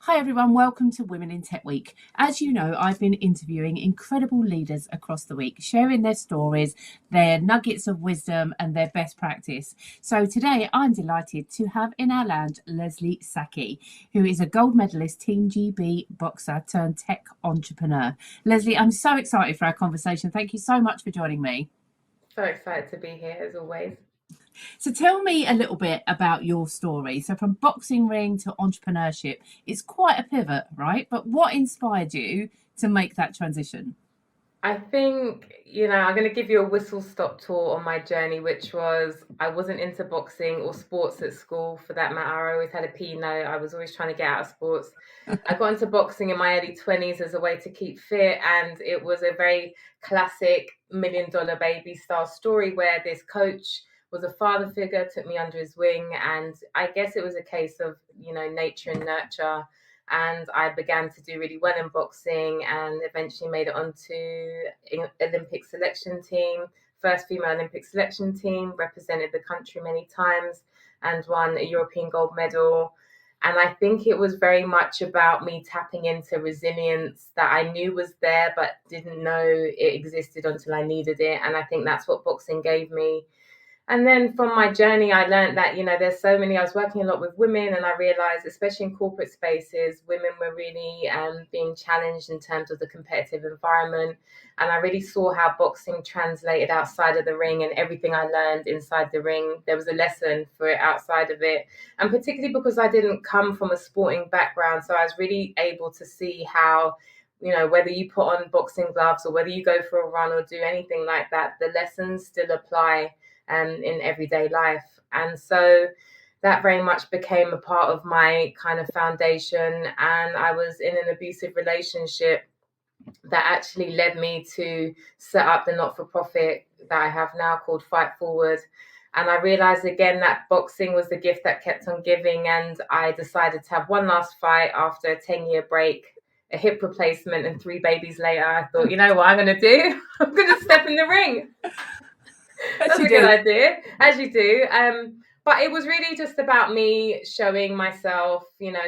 Hi everyone, welcome to Women in Tech Week. As you know, I've been interviewing incredible leaders across the week, sharing their stories, their nuggets of wisdom and their best practice. So today I'm delighted to have in our lounge Lesley Sackey, who is a gold medalist Team GB boxer turned tech entrepreneur. Lesley, I'm so excited for our conversation. Thank you so much for joining me. So excited to be here as always. So tell me a little bit about your story. So from boxing ring to entrepreneurship, it's quite a pivot, right? But what inspired you to make that transition? I think, I'm going to give you a whistle stop tour on my journey, which was I wasn't into boxing or sports at school for that matter. I always had a P note. I was always trying to get out of sports. I got into boxing in my early 20s as a way to keep fit. And it was a very classic $1 million baby style story where this coach was a father figure, took me under his wing. And I guess it was a case of, nature and nurture, and I began to do really well in boxing and eventually made it onto Olympic selection team, first female Olympic selection team, represented the country many times and won a European gold medal. And I think it was very much about me tapping into resilience that I knew was there, but didn't know it existed until I needed it. And I think that's what boxing gave me. And then from my journey, I learned that, there's so many, I was working a lot with women, and I realized, especially in corporate spaces, women were really being challenged in terms of the competitive environment. And I really saw how boxing translated outside of the ring, and everything I learned inside the ring, there was a lesson for it outside of it. And particularly because I didn't come from a sporting background. So I was really able to see how, whether you put on boxing gloves or whether you go for a run or do anything like that, the lessons still apply in everyday life. And so that very much became a part of my kind of foundation. And I was in an abusive relationship that actually led me to set up the not-for-profit that I have now called Fight Forward. And I realized again that boxing was the gift that kept on giving. And I decided to have one last fight after a 10-year break, a hip replacement, and 3 babies later. I thought, you know what I'm going to do? I'm going to step in the ring. As That's you a good do. idea, as you do. But it was really just about me showing myself,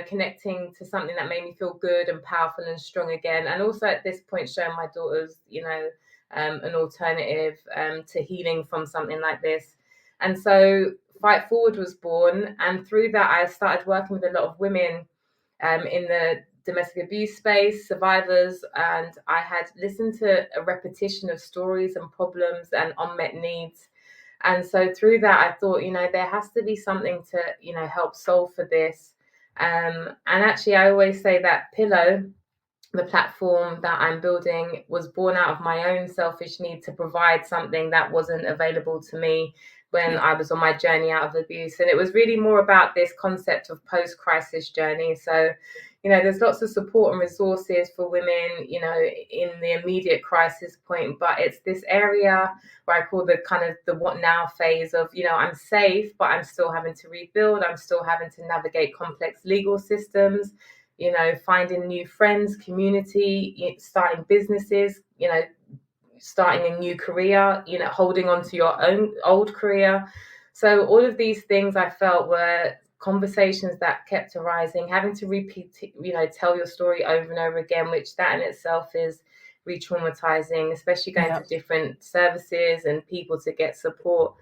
connecting to something that made me feel good and powerful and strong again. And also at this point, showing my daughters, an alternative to healing from something like this. And so Fight Forward was born. And through that, I started working with a lot of women in the domestic abuse space, survivors, and I had listened to a repetition of stories and problems and unmet needs. And so through that, I thought, there has to be something to, help solve for this. And actually, I always say that Pillow, the platform that I'm building, was born out of my own selfish need to provide something that wasn't available to me when Yeah. I was on my journey out of abuse. And it was really more about this concept of post-crisis journey. So, there's lots of support and resources for women, in the immediate crisis point, but it's this area where I call the kind of the what now phase of, I'm safe, but I'm still having to rebuild. I'm still having to navigate complex legal systems, finding new friends, community, starting businesses, starting a new career, holding on to your own old career. So all of these things I felt were conversations that kept arising, having to repeat, tell your story over and over again, which that in itself is re-traumatizing, especially going Yeah. to different services and people to get support.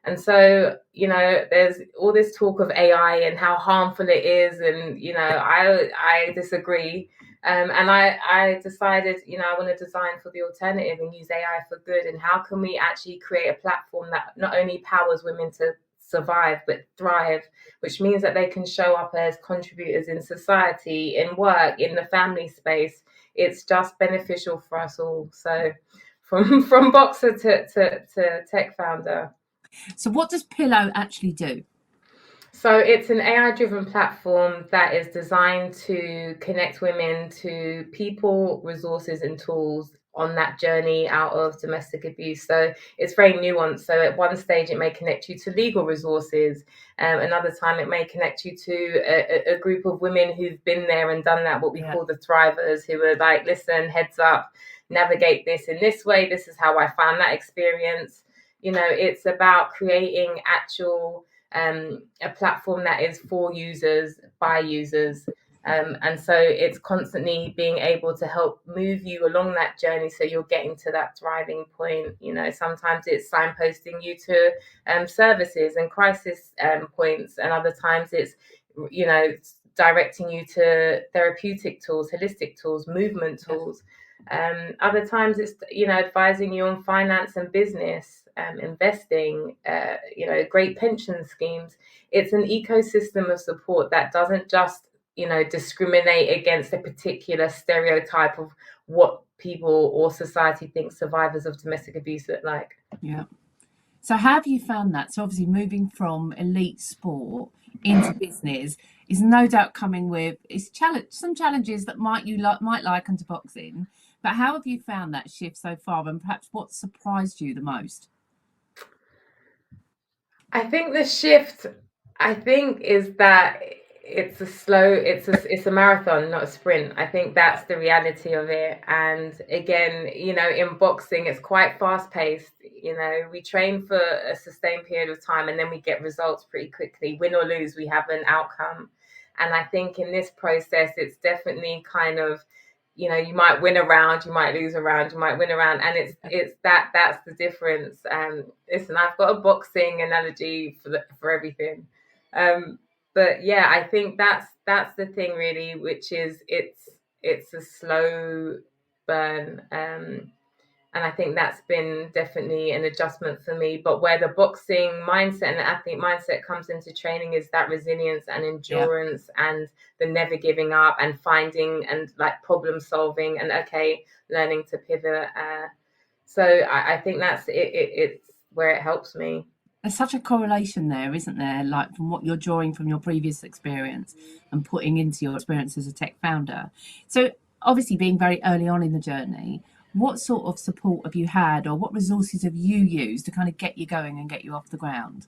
And so, there's all this talk of AI and how harmful it is. And, I disagree. And I decided, I want to design for the alternative and use AI for good. And how can we actually create a platform that not only powers women to survive, but thrive, which means that they can show up as contributors in society, in work, in the family space. It's just beneficial for us all. So from boxer to tech founder. So what does Pillow actually do? So it's an AI-driven platform that is designed to connect women to people, resources, and tools on that journey out of domestic abuse. So it's very nuanced. So at one stage, it may connect you to legal resources. Another time, it may connect you to a group of women who've been there and done that, what we Yeah. call the thrivers, who are like, listen, heads up, navigate this in this way. This is how I found that experience. It's about creating actual a platform that is for users, by users. And so it's constantly being able to help move you along that journey so you're getting to that thriving point. Sometimes it's signposting you to services and crisis points, and other times it's directing you to therapeutic tools, holistic tools, movement tools. Other times it's advising you on finance and business, investing, great pension schemes. It's an ecosystem of support that doesn't just discriminate against a particular stereotype of what people or society thinks survivors of domestic abuse look like. Yeah. So how have you found that? So obviously moving from elite sport into business is no doubt coming with some challenges that might liken to boxing. But how have you found that shift so far, and perhaps what surprised you the most? I think the shift, is that it's a marathon, not a sprint. I think that's the reality of it. And again, in boxing, it's quite fast paced. We train for a sustained period of time and then we get results pretty quickly. Win or lose, we have an outcome. And I think in this process, it's definitely kind of, you might win a round, you might lose a round, you might win a round, and that's the difference. Listen, I've got a boxing analogy for everything, but yeah, I think that's the thing really, which is it's a slow burn, and I think that's been definitely an adjustment for me. But where the boxing mindset and the athlete mindset comes into training is that resilience and endurance and the never giving up and finding and like problem solving and learning to pivot. So I think that's it. It's where it helps me. There's such a correlation there, isn't there? Like from what you're drawing from your previous experience and putting into your experience as a tech founder. So obviously being very early on in the journey, what sort of support have you had, or what resources have you used to kind of get you going and get you off the ground?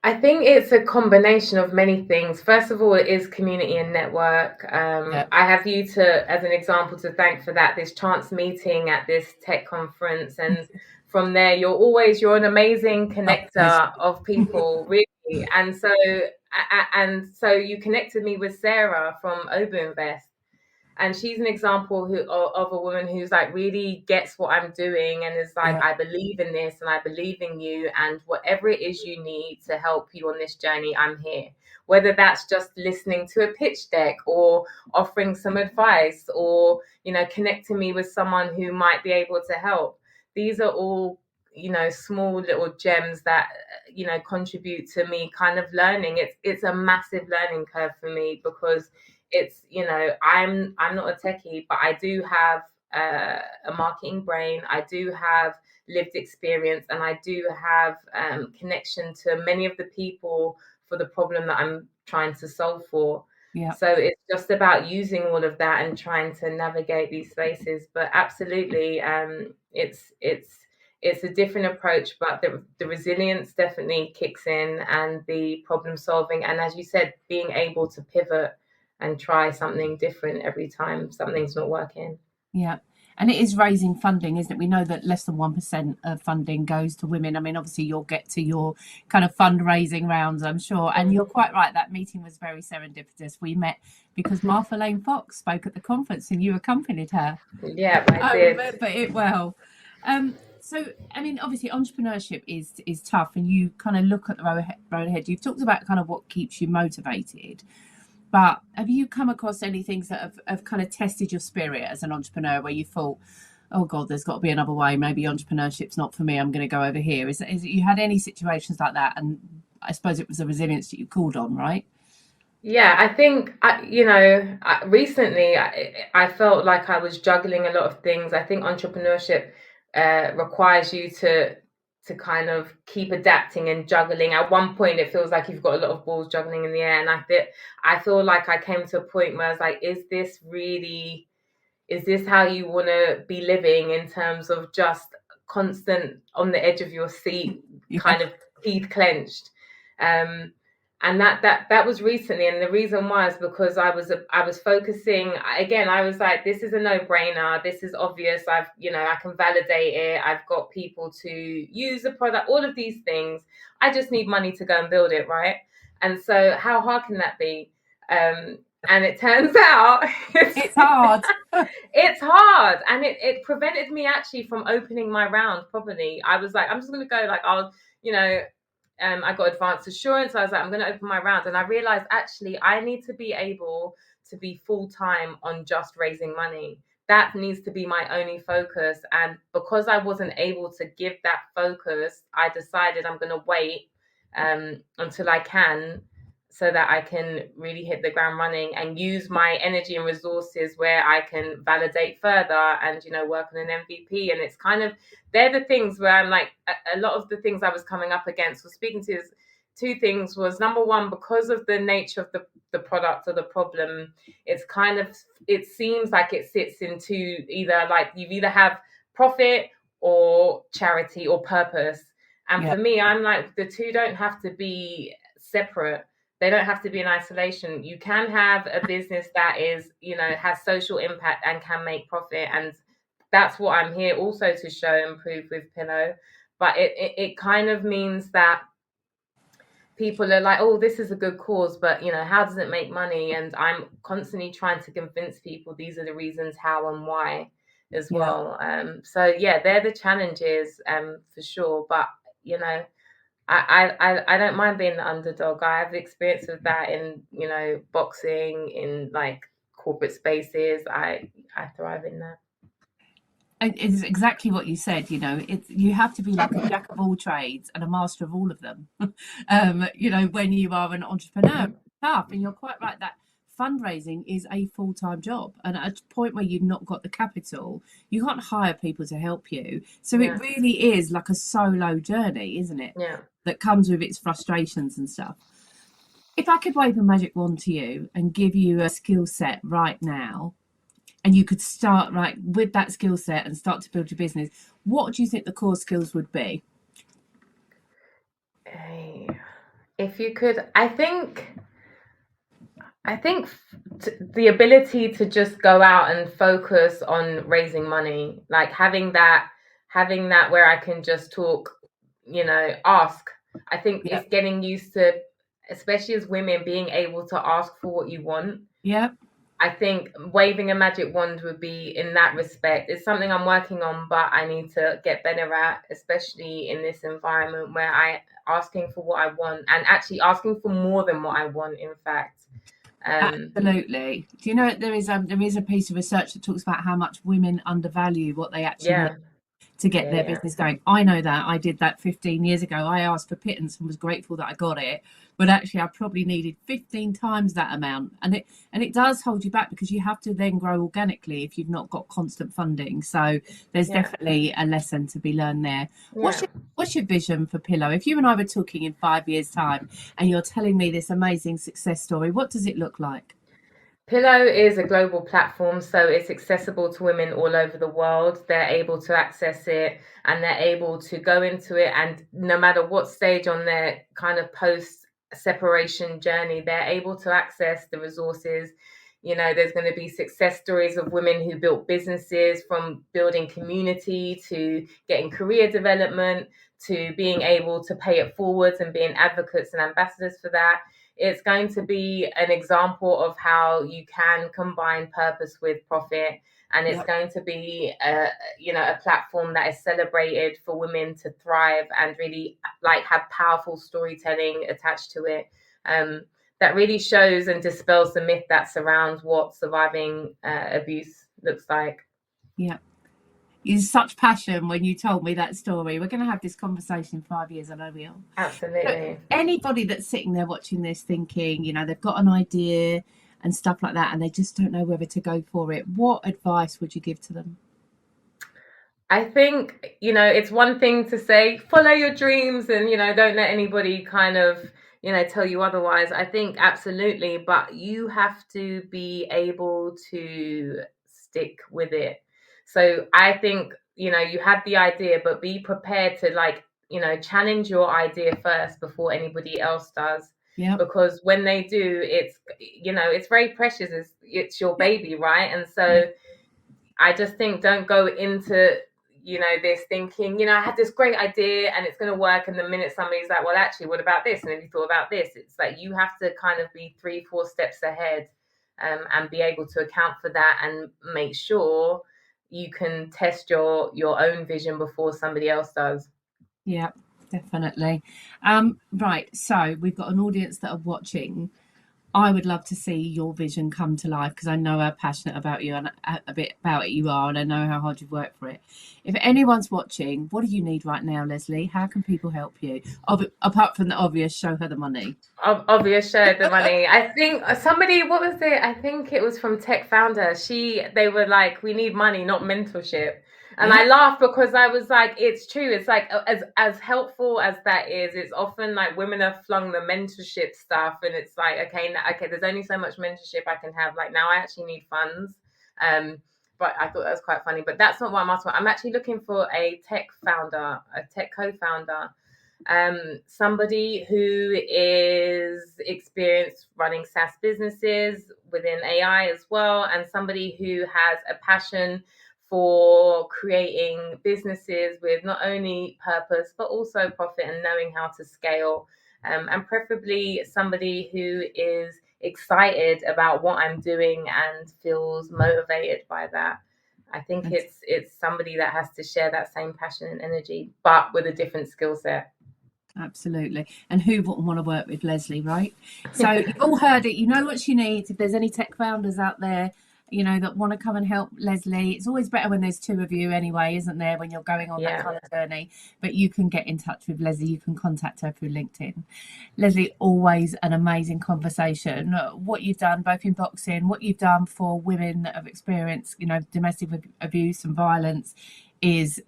I think it's a combination of many things. First of all, it is community and network. I have you as an example to thank for that. This chance meeting at this tech conference, and from there, you're an amazing connector of people, really. And so you connected me with Sarah from OBE Invest. And she's an example of a woman who's like really gets what I'm doing and is like, I believe in this and I believe in you, and whatever it is you need to help you on this journey, I'm here. Whether that's just listening to a pitch deck or offering some advice or connecting me with someone who might be able to help. These are all small little gems that contribute to me kind of learning. It's a massive learning curve for me, because it's I'm not a techie, but I do have a marketing brain. I do have lived experience, and I do have connection to many of the people for the problem that I'm trying to solve for. So it's just about using all of that and trying to navigate these spaces. But absolutely, it's a different approach, but the resilience definitely kicks in, and the problem solving, and as you said, being able to pivot and try something different every time something's not working. Yeah. And it is raising funding, isn't it? We know that less than 1% of funding goes to women. I mean, obviously, you'll get to your kind of fundraising rounds, I'm sure. And you're quite right. That meeting was very serendipitous. We met because Martha Lane Fox spoke at the conference and you accompanied her. Yeah, I did. Remember it well. So, I mean, obviously, entrepreneurship is tough, and you kind of look at the road ahead. You've talked about kind of what keeps you motivated. But have you come across any things that have kind of tested your spirit as an entrepreneur, where you thought, oh God, there's got to be another way. Maybe entrepreneurship's not for me. I'm going to go over here. Is you had any situations like that? And I suppose it was the resilience that you called on, right? Yeah, I think, recently I felt like I was juggling a lot of things. I think entrepreneurship requires you to kind of keep adapting and juggling. At one point, it feels like you've got a lot of balls juggling in the air. And I feel like I came to a point where I was like, is this how you want to be living, in terms of just constant on the edge of your seat, kind of teeth clenched? And that was recently, and the reason why is because I was focusing again. I was like, this is a no-brainer. This is obvious. I can validate it. I've got people to use the product. All of these things. I just need money to go and build it, right? And so, how hard can that be? And it turns out It's hard. it's hard, and it prevented me actually from opening my round properly. I was like, I'm just gonna go, like, you know, I got advanced assurance. I was like, I'm gonna open my round, and I realized actually I need to be able to be full time on just raising money. That needs to be my only focus. And because I wasn't able to give that focus, I decided I'm gonna wait until I can, so that I can really hit the ground running and use my energy and resources where I can validate further and, work on an MVP. And it's kind of, they're the things where I'm like, a lot of the things I was coming up against was speaking to is two things. Was number one, because of the nature of the product or the problem, it's kind of, it seems like it sits into either, like, you either have profit or charity or purpose. And Yeah, for me, I'm like, the two don't have to be separate. They don't have to be in isolation. You can have a business that is, has social impact and can make profit. And that's what I'm here also to show and prove with Pillow. But it kind of means that people are like, oh, this is a good cause, but how does it make money? And I'm constantly trying to convince people these are the reasons how and why as yeah. well. So yeah, they're the challenges, for sure. But I don't mind being the underdog. I have experience with that in, boxing, in like corporate spaces. I thrive in that. It's exactly what you said. You have to be like a jack of all trades and a master of all of them. When you are an entrepreneur, it's tough, and you're quite right that fundraising is a full-time job. And at a point where you've not got the capital, you can't hire people to help you. So it Yeah, really is like a solo journey, isn't it? yeah. That comes with its frustrations and stuff. If I could wave a magic wand to you and give you a skill set right now, and you could start right with that skill set and start to build your business, what do you think the core skills would be? Hey, if you could, I think the ability to just go out and focus on raising money, like having that where I can just talk, ask. I think Yeah, it's getting used to, especially as women, being able to ask for what you want. yeah. I think waving a magic wand would be in that respect. It's something I'm working on, but I need to get better at, especially in this environment where I asking for what I want and actually asking for more than what I want, in fact. Um, Absolutely. Do you know there is a piece of research that talks about how much women undervalue what they actually need yeah, to get yeah, their yeah, business going. I know that. I did that 15 years ago. I asked for pittance and was grateful that I got it. But actually I probably needed 15 times that amount. And it does hold you back because you have to then grow organically if you've not got constant funding. So there's yeah, definitely a lesson to be learned there. What's yeah. your what's your vision for Pillow? If you and I were talking in 5 years' time and you're telling me this amazing success story, what does it look like? Pillow is a global platform, so it's accessible to women all over the world. They're able to access it and they're able to go into it. And no matter what stage on their kind of post separation journey, they're able to access the resources. There's going to be success stories of women who built businesses, from building community to getting career development to being able to pay it forwards and being advocates and ambassadors for that. It's going to be an example of how you can combine purpose with profit, and it's Yeah. going to be a platform that is celebrated for women to thrive and really like have powerful storytelling attached to it, that really shows and dispels the myth that surrounds what surviving abuse looks like. Yeah. Is such passion when you told me that story. We're going to have this conversation in 5 years. I know we are. But Absolutely. anybody that's sitting there watching this thinking, they've got an idea and stuff like that, and they just don't know whether to go for it, what advice would you give to them? I think, it's one thing to say, follow your dreams and, don't let anybody kind of, tell you otherwise. I think absolutely, but you have to be able to stick with it. So I think, you have the idea, but be prepared to, like, challenge your idea first before anybody else does. Yeah. Because when they do, it's very precious. It's your Yeah. baby, right? And Yeah. so I just think don't go into, this thinking, I had this great idea and it's going to work. And the minute somebody's like, well, actually, what about this? And have you thought about this? It's like you have to kind of be 3, 4 steps ahead. and be able to account for that and make sure you can test your own vision before somebody else does. Yeah, definitely. Right, so we've got an audience that are watching. I would love to see your vision come to life because I know how passionate about you and a bit about it you are, and I know how hard you've worked for it. If anyone's watching, what do you need right now, Lesley? How can people help you? Apart from the obvious, show her the money. Obvious, showed the money. I think somebody, what was it? I think it was from Tech Founder. They were like, we need money, not mentorship. And Yeah. I laughed because I was like, it's true. It's like as helpful as that is, it's often like women have flung the mentorship stuff, and it's like, okay, there's only so much mentorship I can have. Like now, I actually need funds. But I thought that was quite funny. But that's not what I'm asking for. I'm actually looking for a tech founder, a tech co-founder, somebody who is experienced running SaaS businesses within AI as well, and somebody who has a passion for creating businesses with not only purpose but also profit and knowing how to scale, and preferably somebody who is excited about what I'm doing and feels motivated by that. I think it's somebody that has to share that same passion and energy, but with a different skill set. Absolutely. And who wouldn't want to work with Lesley, right? So you've all heard it. You know what she needs. If there's any tech founders out there, that want to come and help Lesley, it's always better when there's two of you anyway, isn't there, when you're going on that kind of journey. But you can get in touch with Lesley. You can contact her through LinkedIn. Lesley, always an amazing conversation. What you've done, both in boxing, what you've done for women that have experienced, domestic abuse and violence is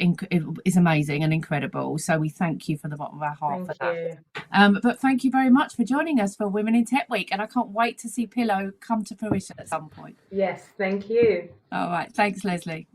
amazing and incredible. So we thank you from the bottom of our heart for that. But thank you very much for joining us for Women in Tech Week, and I can't wait to see Pillow come to fruition at some point. Yes, thank you. All right, thanks, Lesley.